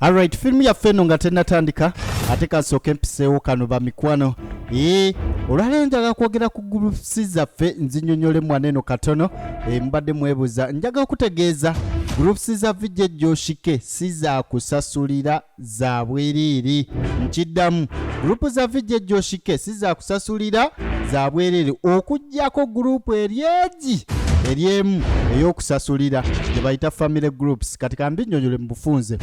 Alright, filmu ya feno nga tennatandika ate kasooka empiseewo kano bamikwano. Olwaleero njaga kwogera ku groups zaffe nzinyonyole mwana eno katono. Mbadde mwebuuza njaga okutegeeza groups za Vijje Joshike si za kusasulira za bwereere. Nkiddamu, group za Vijje Joshike si za kusasulira za bwereere okuggyako group eryemu ey'okusasulira gye bayita family groups. Kati kambinyonyole mu bufunze.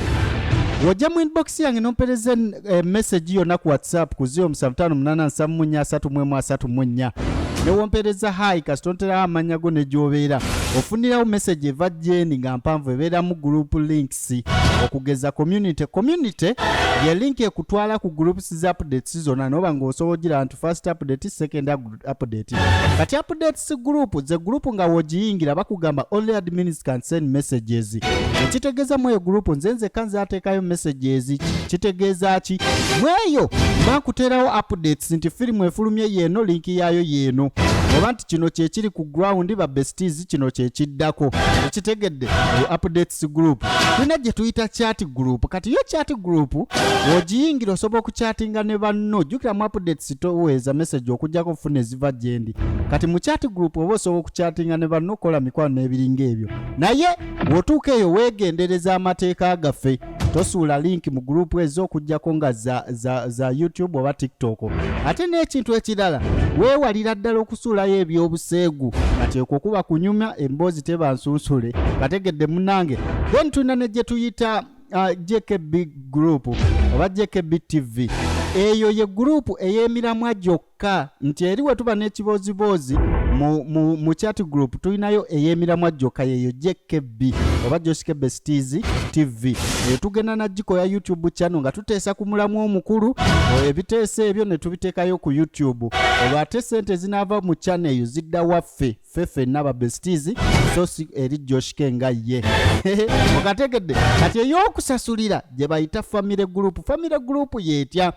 Wojja mu inbox yange nompereza message yonna ku WhatsApp ku 0758733334 newompereza hi kasitontera amanya go ne gy'obeera ofunirawo message eva Jeni nga mpanvu ebeera mu group links okugeza community ye link ekutwala ku groups za updates zonna noba ng'osobogira nti first update second update. Kati updates group ze group nga wogiyingira bakugamba only admins can send messages. Ekitegeeza mweyo group nzenze kanze ateekayo messages kitegeeza ki mweyo bakuterawo updates nti filimu efulumye yeeno link yaayo yeeno oba nti kino kyekiri ku ground ba besties kino kyekiddako ekitegedde updates group. Tulina gye tuyita chat group. Kati yo chat group ogiyingira osobola okuchatinga ne banno jjukira mu updates toweeza message okujjako fune ziva gyendi. Kati mu chat group oba osobola okuchatinga ne banno kola mikwano n'ebiringa ebyo naye bw'otuuka eyo weegendereza amateeka gaffe tosuula link mu group ezo okujjako nga za YouTube oba TikTok. Ate n'ekintu ekirala weewalira ddala okusuulayo ebyobuseegu kateekwa okuba kunyuma emboozi teba nsunsule kategedde munange. Then tulina ne gye tuyita JKB group oba JKB TV. Eyo ye group ey'emiramwa gyokka nti eri we tuba n'ekiboozibozi mu chat group tulinayo ey'emiramwa gyokka yeyo JKB oba Joshike Besties TV. Tugenda na jiko ya YouTube channel nga tuteesa ku mulamu omukulu ebiteesa ebyo ne tubiteekayo ku YouTube. Olwate sente zinaava mu channel eyo zidda waffe fefe n'aba Besties so si eri Joshike nga ye okategedde. Kati ey'okusasulira gye bayita family group. Family group yeetya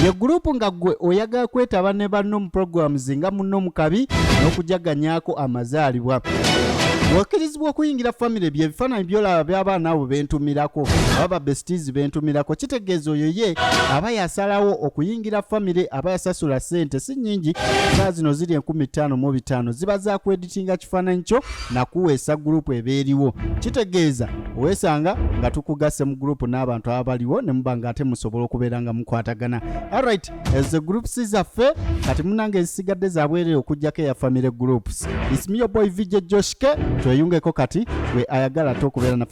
ye group nga gwe oyagala kwetaba ne banno mu programs nga munno mu kabi n'okujaganyaako amazaalibwa. Bw'okkirizibwa okuyingira family bye bifaananyi by'olaba by'abaana abo bentumirako aba Besties bentumirako kitegeeza oyo ye aba yasalawo okuyingira family aba yasasula ssente si nnyingi saa zino ziri 15,500 ziba za kweditinga kifaananyi kyo nakuweesa group ebeeriwo. Kitegeeza weesanga nga tukugase mu group n'abantu abaliwo ne muba nga ate musobola okubeera nga mukwatagana. Alright, ezo groups zaffe kati munange ezisigadde za bwereere okujjako eya family groups. It's me your boy Vijje Joshike tweyungeko kati we ayagala ate okubeera naffe